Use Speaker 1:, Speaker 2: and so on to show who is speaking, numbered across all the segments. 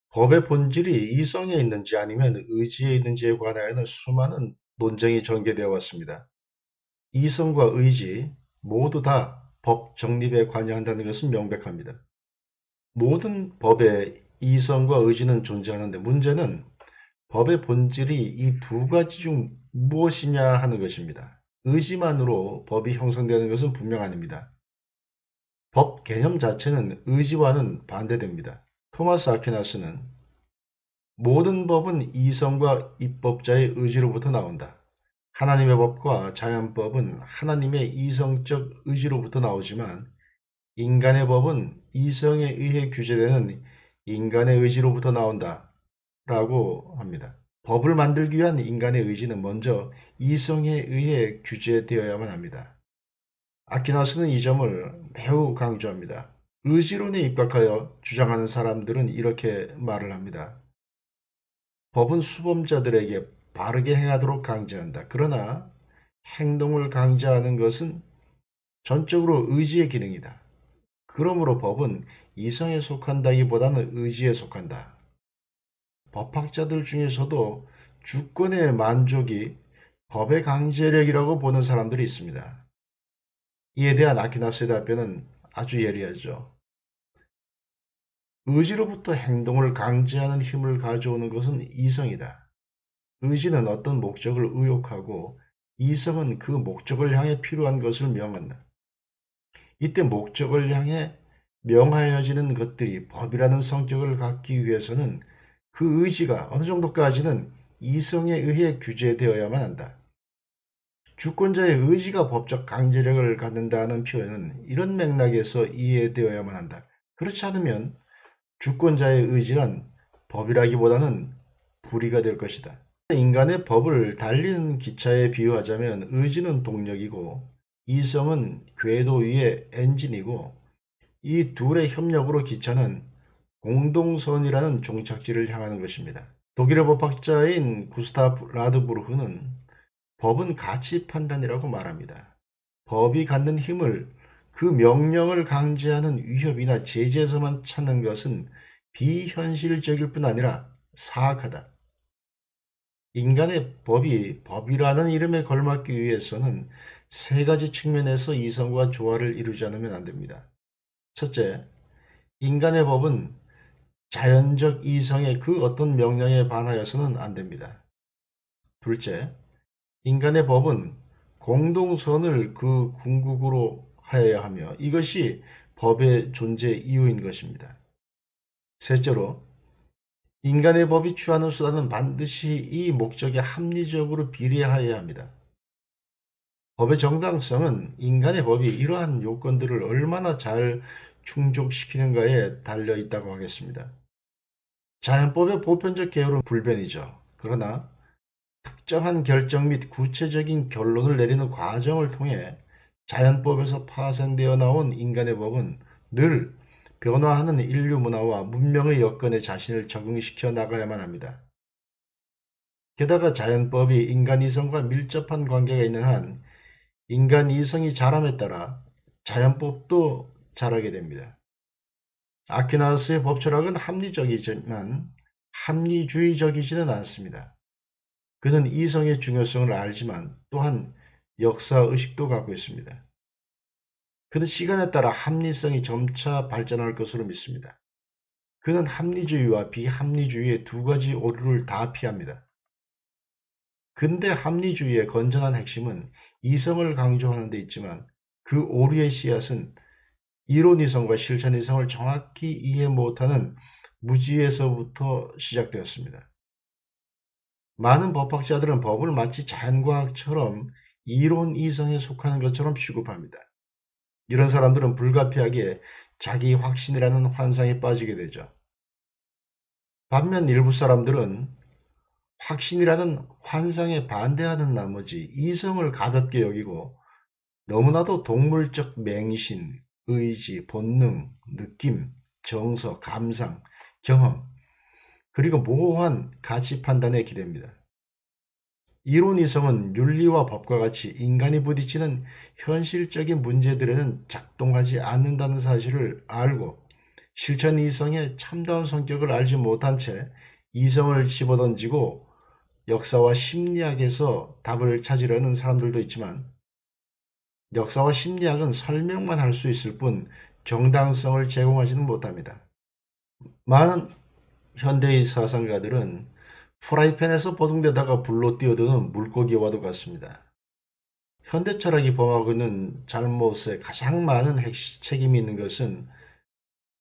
Speaker 1: 법의 본질이 이성에 있는지 아니면 의지에 있는지에 관하여는 수많은 논쟁이 전개되어 왔습니다. 이성과 의지 모두 다 법 정립에 관여한다는 것은 명백합니다. 모든 법에 이성과 의지는 존재하는데 문제는 법의 본질이 이 두 가지 중 무엇이냐 하는 것입니다. 의지만으로 법이 형성되는 것은 분명 아닙니다. 법 개념 자체는 의지와는 반대됩니다. 토마스 아퀴나스는 모든 법은 이성과 입법자의 의지로부터 나온다. 하나님의 법과 자연법은 하나님의 이성적 의지로부터 나오지만 인간의 법은 이성에 의해 규제되는 인간의 의지로부터 나온다. 라고 합니다. 법을 만들기 위한 인간의 의지는 먼저 이성에 의해 규제되어야만 합니다. 아퀴나스는 이 점을 매우 강조합니다. 의지론에 입각하여 주장하는 사람들은 이렇게 말을 합니다. 법은 수범자들에게 바르게 행하도록 강제한다. 그러나 행동을 강제하는 것은 전적으로 의지의 기능이다. 그러므로 법은 이성에 속한다기보다는 의지에 속한다. 법학자들 중에서도 주권의 만족이 법의 강제력이라고 보는 사람들이 있습니다. 이에 대한 아퀴나스의 답변은 아주 예리하죠. 의지로부터 행동을 강제하는 힘을 가져오는 것은 이성이다. 의지는 어떤 목적을 의욕하고 이성은 그 목적을 향해 필요한 것을 명한다. 이때 목적을 향해 명하여지는 것들이 법이라는 성격을 갖기 위해서는 그 의지가 어느 정도까지는 이성에 의해 규제되어야만 한다. 주권자의 의지가 법적 강제력을 갖는다는 표현은 이런 맥락에서 이해되어야만 한다. 그렇지 않으면 주권자의 의지란 법이라기보다는 불의가 될 것이다. 인간의 법을 달리는 기차에 비유하자면 의지는 동력이고 이성은 궤도 위의 엔진이고 이 둘의 협력으로 기차는 공동선이라는 종착지를 향하는 것입니다. 독일의 법학자인 구스타프 라드부르흐는 법은 가치 판단이라고 말합니다. 법이 갖는 힘을 그 명령을 강제하는 위협이나 제재에서만 찾는 것은 비현실적일 뿐 아니라 사악하다. 인간의 법이 법이라는 이름에 걸맞기 위해서는 세 가지 측면에서 이성과 조화를 이루지 않으면 안 됩니다. 첫째, 인간의 법은 자연적 이성의 그 어떤 명령에 반하여서는 안 됩니다. 둘째, 인간의 법은 공동선을 그 궁극으로 하여야 하며 이것이 법의 존재 이유인 것입니다. 셋째로, 인간의 법이 취하는 수단은 반드시 이 목적에 합리적으로 비례하여야 합니다. 법의 정당성은 인간의 법이 이러한 요건들을 얼마나 잘 충족시키는가에 달려 있다고 하겠습니다. 자연법의 보편적 개요는 불변이죠. 그러나 특정한 결정 및 구체적인 결론을 내리는 과정을 통해 자연법에서 파생되어 나온 인간의 법은 늘 변화하는 인류 문화와 문명의 여건에 자신을 적응시켜 나가야만 합니다. 게다가 자연법이 인간 이성과 밀접한 관계가 있는 한 인간 이성이 자람에 따라 자연법도 자라게 됩니다. 아퀴나스의 법 철학은 합리적이지만 합리주의적이지는 않습니다. 그는 이성의 중요성을 알지만 또한 역사의식도 갖고 있습니다. 그는 시간에 따라 합리성이 점차 발전할 것으로 믿습니다. 그는 합리주의와 비합리주의의 두 가지 오류를 다 피합니다. 근대 합리주의의 건전한 핵심은 이성을 강조하는 데 있지만 그 오류의 씨앗은 이론이성과 실천이성을 정확히 이해 못하는 무지에서부터 시작되었습니다. 많은 법학자들은 법을 마치 자연과학처럼 이론 이성에 속하는 것처럼 취급합니다. 이런 사람들은 불가피하게 자기 확신이라는 환상에 빠지게 되죠. 반면 일부 사람들은 확신이라는 환상에 반대하는 나머지 이성을 가볍게 여기고 너무나도 동물적 맹신, 의지, 본능, 느낌, 정서, 감상, 경험, 그리고 모호한 가치 판단에 기댑니다. 이론 이성은 윤리와 법과 같이 인간이 부딪히는 현실적인 문제들에는 작동하지 않는다는 사실을 알고 실천 이성의 참다운 성격을 알지 못한 채 이성을 집어던지고 역사와 심리학에서 답을 찾으려는 사람들도 있지만 역사와 심리학은 설명만 할 수 있을 뿐 정당성을 제공하지는 못합니다. 많은 현대의 사상가들은 프라이팬에서 버둥대다가 불로 뛰어드는 물고기와도 같습니다. 현대 철학이 범하고 있는 잘못에 가장 많은 책임이 있는 것은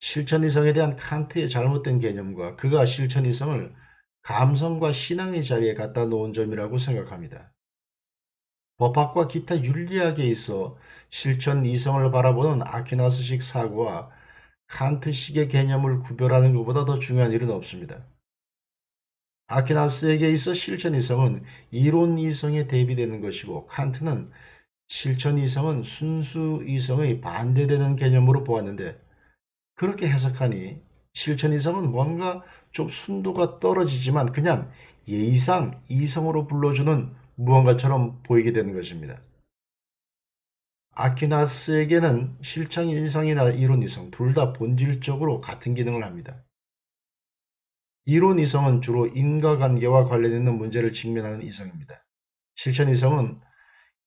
Speaker 1: 실천이성에 대한 칸트의 잘못된 개념과 그가 실천이성을 감성과 신앙의 자리에 갖다 놓은 점이라고 생각합니다. 법학과 기타 윤리학에 있어 실천이성을 바라보는 아퀴나스식 사고와 칸트식의 개념을 구별하는 것보다 더 중요한 일은 없습니다. 아퀴나스에게 있어 실천이성은 이론이성에 대비되는 것이고 칸트는 실천이성은 순수이성의 반대되는 개념으로 보았는데 그렇게 해석하니 실천이성은 뭔가 좀 순도가 떨어지지만 그냥 예의상 이성으로 불러주는 무언가처럼 보이게 되는 것입니다. 아퀴나스에게는 실천이성이나 이론이성 둘 다 본질적으로 같은 기능을 합니다. 이론이성은 주로 인과관계와 관련 있는 문제를 직면하는 이성입니다. 실천이성은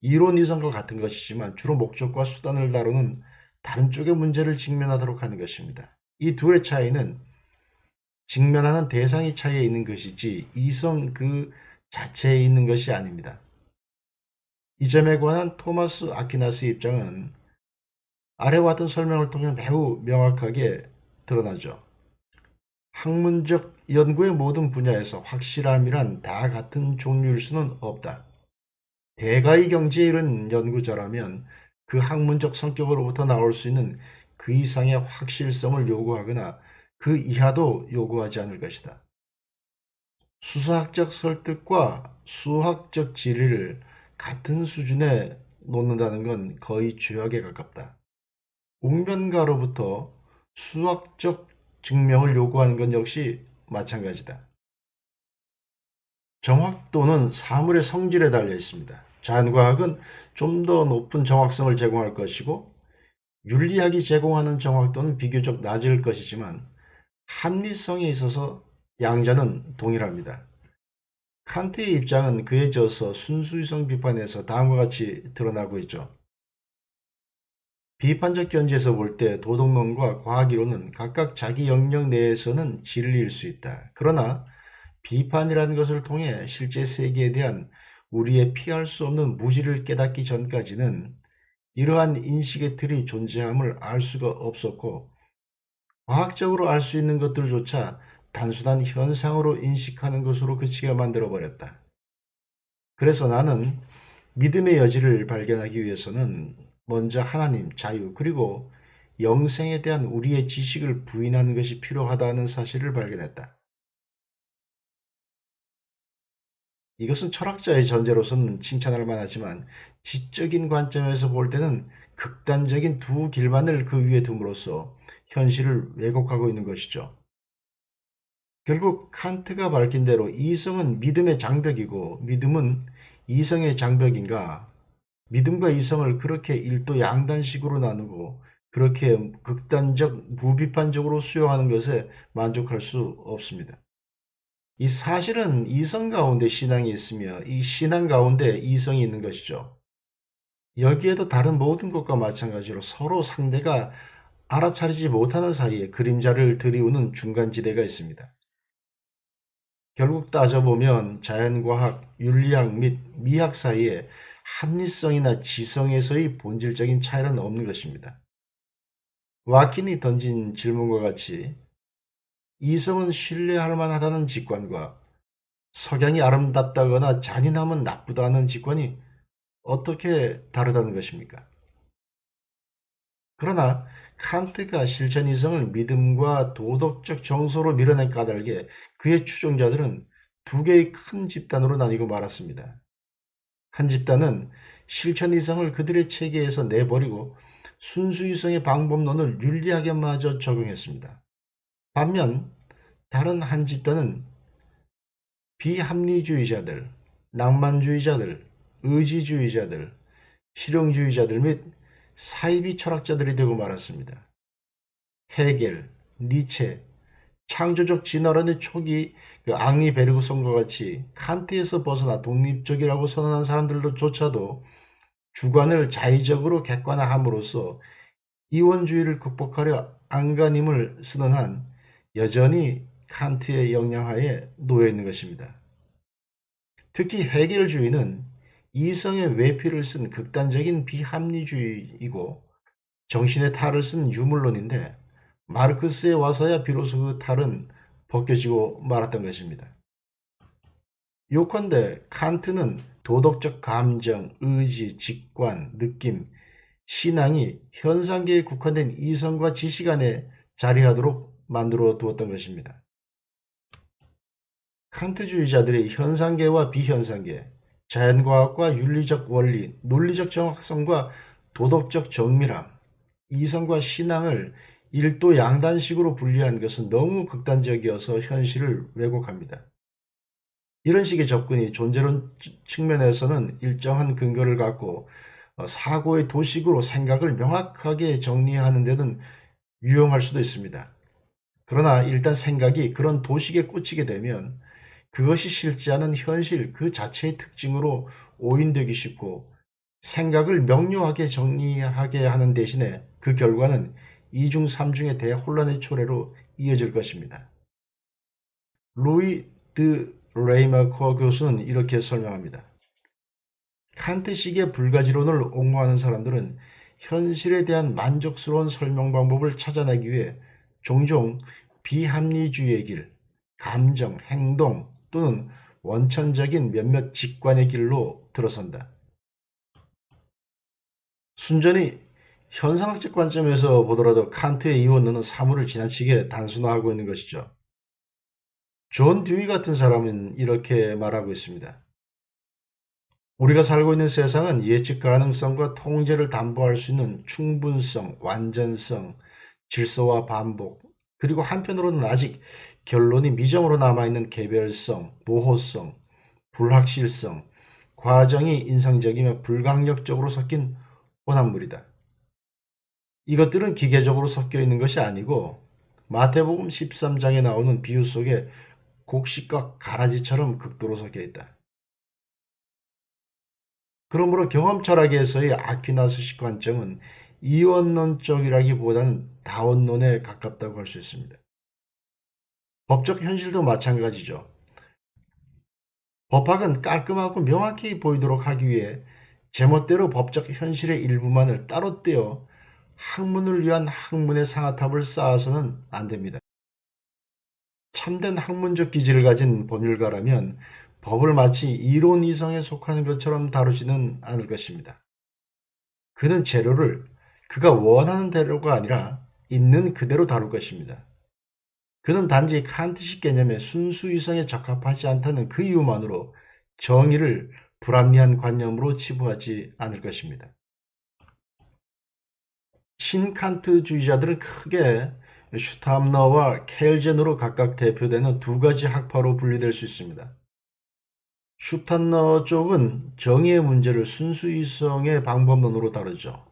Speaker 1: 이론이성과 같은 것이지만 주로 목적과 수단을 다루는 다른 쪽의 문제를 직면하도록 하는 것입니다. 이 둘의 차이는 직면하는 대상의 차이에 있는 것이지 이성 그 자체에 있는 것이 아닙니다. 이 점에 관한 토마스 아퀴나스의 입장은 아래와 같은 설명을 통해 매우 명확하게 드러나죠. 학문적 연구의 모든 분야에서 확실함이란 다 같은 종류일 수는 없다. 대가의 경지에 이른 연구자라면 그 학문적 성격으로부터 나올 수 있는 그 이상의 확실성을 요구하거나 그 이하도 요구하지 않을 것이다. 수사학적 설득과 수학적 진리를 같은 수준에 놓는다는 건 거의 죄악에 가깝다. 웅변가로부터 수학적 증명을 요구하는 건 역시 마찬가지다. 정확도는 사물의 성질에 달려 있습니다. 자연과학은 좀 더 높은 정확성을 제공할 것이고 윤리학이 제공하는 정확도는 비교적 낮을 것이지만 합리성에 있어서 양자는 동일합니다. 칸트의 입장은 그에 져서 순수이성 비판에서 다음과 같이 드러나고 있죠. 비판적 견지에서 볼 때 도덕론과 과학이론은 각각 자기 영역 내에서는 진리일 수 있다. 그러나 비판이라는 것을 통해 실제 세계에 대한 우리의 피할 수 없는 무지를 깨닫기 전까지는 이러한 인식의 틀이 존재함을 알 수가 없었고 과학적으로 알 수 있는 것들조차 단순한 현상으로 인식하는 것으로 그치게 만들어버렸다. 그래서 나는 믿음의 여지를 발견하기 위해서는 먼저 하나님, 자유, 그리고 영생에 대한 우리의 지식을 부인하는 것이 필요하다는 사실을 발견했다. 이것은 철학자의 전제로서는 칭찬할 만하지만 지적인 관점에서 볼 때는 극단적인 두 길만을 그 위에 둠으로써 현실을 왜곡하고 있는 것이죠. 결국 칸트가 밝힌 대로 이성은 믿음의 장벽이고 믿음은 이성의 장벽인가? 믿음과 이성을 그렇게 일도 양단식으로 나누고 그렇게 극단적 무비판적으로 수용하는 것에 만족할 수 없습니다. 이 사실은 이성 가운데 신앙이 있으며 이 신앙 가운데 이성이 있는 것이죠. 여기에도 다른 모든 것과 마찬가지로 서로 상대가 알아차리지 못하는 사이에 그림자를 들이우는 중간지대가 있습니다. 결국 따져보면 자연과학, 윤리학 및 미학 사이에 합리성이나 지성에서의 본질적인 차이는 없는 것입니다. 와킨이 던진 질문과 같이 이성은 신뢰할 만하다는 직관과 석양이 아름답다거나 잔인함은 나쁘다는 직관이 어떻게 다르다는 것입니까? 그러나 칸트가 실천 이성을 믿음과 도덕적 정서로 밀어낸 까닭에 그의 추종자들은 두 개의 큰 집단으로 나뉘고 말았습니다. 한 집단은 실천 이성을 그들의 체계에서 내버리고 순수 이성의 방법론을 윤리학에마저 적용했습니다. 반면 다른 한 집단은 비합리주의자들, 낭만주의자들, 의지주의자들, 실용주의자들 및 사이비 철학자들이 되고 말았습니다. 헤겔, 니체, 창조적 진화론의 초기 앙리 베르그송과 같이 칸트에서 벗어나 독립적이라고 선언한 사람들조차도 주관을 자의적으로 객관화함으로써 이원주의를 극복하려 안간힘을 쓰는 한 여전히 칸트의 영향하에 놓여 있는 것입니다. 특히 해겔주의는 이성의 외피를 쓴 극단적인 비합리주의이고 정신의 탈을 쓴 유물론인데 마르크스에 와서야 비로소 그 탈은 벗겨지고 말았던 것입니다. 요컨대 칸트는 도덕적 감정, 의지, 직관, 느낌, 신앙이 현상계에 국한된 이성과 지식 안에 자리하도록 만들어 두었던 것입니다. 칸트주의자들이 현상계와 비현상계, 자연과학과 윤리적 원리, 논리적 정확성과 도덕적 정밀함, 이성과 신앙을 일도 양단식으로 분리한 것은 너무 극단적이어서 현실을 왜곡합니다. 이런 식의 접근이 존재론 측면에서는 일정한 근거를 갖고 사고의 도식으로 생각을 명확하게 정리하는 데는 유용할 수도 있습니다. 그러나 일단 생각이 그런 도식에 꽂히게 되면 그것이 실지 않은 현실 그 자체의 특징으로 오인되기 쉽고 생각을 명료하게 정리하게 하는 대신에 그 결과는 이중 삼중의 대혼란의 초래로 이어질 것입니다. 루이 드 레이마커 교수는 이렇게 설명합니다. 칸트식의 불가지론을 옹호하는 사람들은 현실에 대한 만족스러운 설명 방법을 찾아내기 위해 종종 비합리주의의 길, 감정, 행동 또는 원천적인 몇몇 직관의 길로 들어선다. 순전히 현상학적 관점에서 보더라도 칸트의 이원론은 사물을 지나치게 단순화하고 있는 것이죠. 존 듀이 같은 사람은 이렇게 말하고 있습니다. 우리가 살고 있는 세상은 예측 가능성과 통제를 담보할 수 있는 충분성, 완전성, 질서와 반복, 그리고 한편으로는 아직 결론이 미정으로 남아있는 개별성, 모호성, 불확실성, 과정이 인상적이며 불강력적으로 섞인 혼합물이다. 이것들은 기계적으로 섞여 있는 것이 아니고 마태복음 13장에 나오는 비유 속에 곡식과 가라지처럼 극도로 섞여 있다. 그러므로 경험 철학에서의 아퀴나스식 관점은 이원론적이라기보다는 다원론에 가깝다고 할 수 있습니다. 법적 현실도 마찬가지죠. 법학은 깔끔하고 명확히 보이도록 하기 위해 제멋대로 법적 현실의 일부만을 따로 떼어 학문을 위한 학문의 상아탑을 쌓아서는 안 됩니다. 참된 학문적 기질을 가진 법률가라면 법을 마치 이론 이성에 속하는 것처럼 다루지는 않을 것입니다. 그는 재료를 그가 원하는 대로가 아니라 있는 그대로 다룰 것입니다. 그는 단지 칸트식 개념의 순수 이성에 적합하지 않다는 그 이유만으로 정의를 불합리한 관념으로 치부하지 않을 것입니다. 신칸트주의자들은 크게 슈탐너와 켈젠으로 각각 대표되는 두 가지 학파로 분리될 수 있습니다. 슈탄너 쪽은 정의의 문제를 순수이성의 방법론으로 다루죠.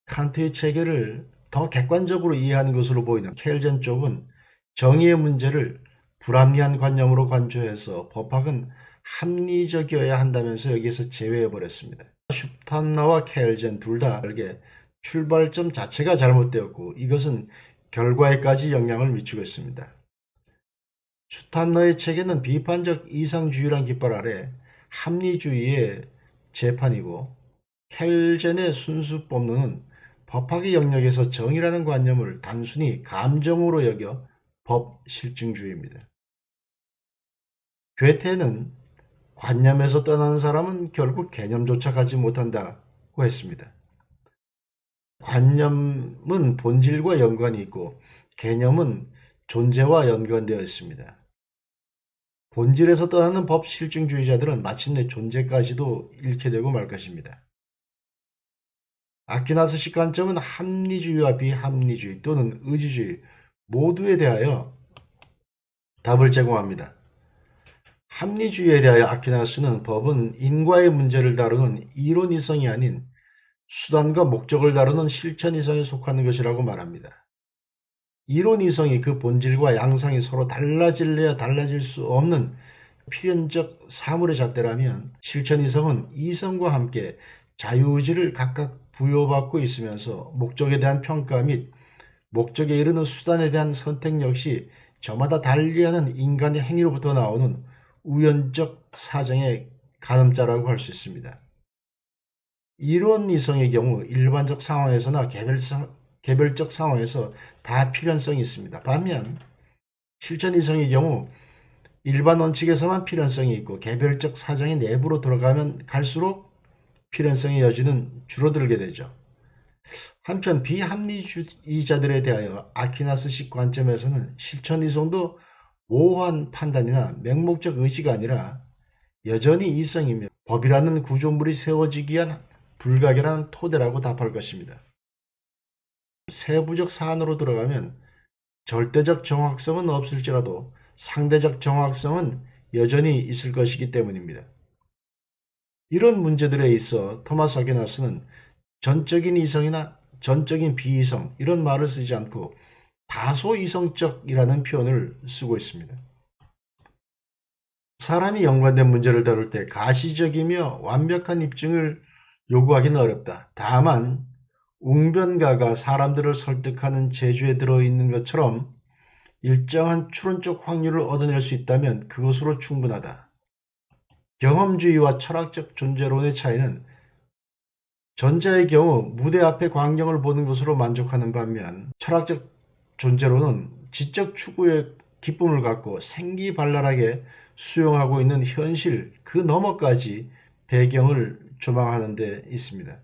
Speaker 1: 칸트의 체계를 더 객관적으로 이해하는 것으로 보이는 켈젠 쪽은 정의의 문제를 불합리한 관념으로 관조해서 법학은 합리적이어야 한다면서 여기에서 제외해버렸습니다. 슈탄나와 켈젠 둘 다 다르게 출발점 자체가 잘못되었고 이것은 결과에까지 영향을 미치고 있습니다. 슈탄너의 체계는 비판적 이상주의란 깃발 아래 합리주의의 재판이고 켈젠의 순수법론은 법학의 영역에서 정의라는 관념을 단순히 감정으로 여겨 법 실증주의입니다. 괴테는 관념에서 떠나는 사람은 결국 개념조차 가지 못한다고 했습니다. 관념은 본질과 연관이 있고 개념은 존재와 연관되어 있습니다. 본질에서 떠나는 법 실증주의자들은 마침내 존재까지도 잃게 되고 말 것입니다. 아퀴나스식 관점은 합리주의와 비합리주의 또는 의지주의 모두에 대하여 답을 제공합니다. 합리주의에 대하여 아퀴나스는 법은 인과의 문제를 다루는 이론이성이 아닌 수단과 목적을 다루는 실천이성에 속하는 것이라고 말합니다. 이론 이성이 그 본질과 양상이 서로 달라질래야 달라질 수 없는 필연적 사물의 잣대라면, 실천 이성은 이성과 함께 자유의지를 각각 부여받고 있으면서 목적에 대한 평가 및 목적에 이르는 수단에 대한 선택 역시 저마다 달리하는 인간의 행위로부터 나오는 우연적 사정의 가늠자라고 할 수 있습니다. 이론 이성의 경우 일반적 상황에서나 개별적 상황에서 다 필연성이 있습니다. 반면 실천 이성의 경우 일반 원칙에서만 필연성이 있고 개별적 사정의 내부로 들어가면 갈수록 필연성의 여지는 줄어들게 되죠. 한편 비합리주의자들에 대하여 아퀴나스식 관점에서는 실천 이성도 모호한 판단이나 맹목적 의지가 아니라 여전히 이성이며 법이라는 구조물이 세워지기 위한 불가결한 토대라고 답할 것입니다. 세부적 사안으로 들어가면 절대적 정확성은 없을지라도 상대적 정확성은 여전히 있을 것이기 때문입니다. 이런 문제들에 있어 토마스 아퀴나스는 전적인 이성이나 전적인 비이성 이런 말을 쓰지 않고 다소 이성적이라는 표현을 쓰고 있습니다. 사람이 연관된 문제를 다룰 때 가시적이며 완벽한 입증을 요구하기는 어렵다. 다만 웅변가가 사람들을 설득하는 재주에 들어있는 것처럼 일정한 추론적 확률을 얻어낼 수 있다면 그것으로 충분하다. 경험주의와 철학적 존재론의 차이는 전자의 경우 무대 앞의 광경을 보는 것으로 만족하는 반면 철학적 존재론은 지적 추구의 기쁨을 갖고 생기발랄하게 수용하고 있는 현실 그 너머까지 배경을 조망하는 데 있습니다.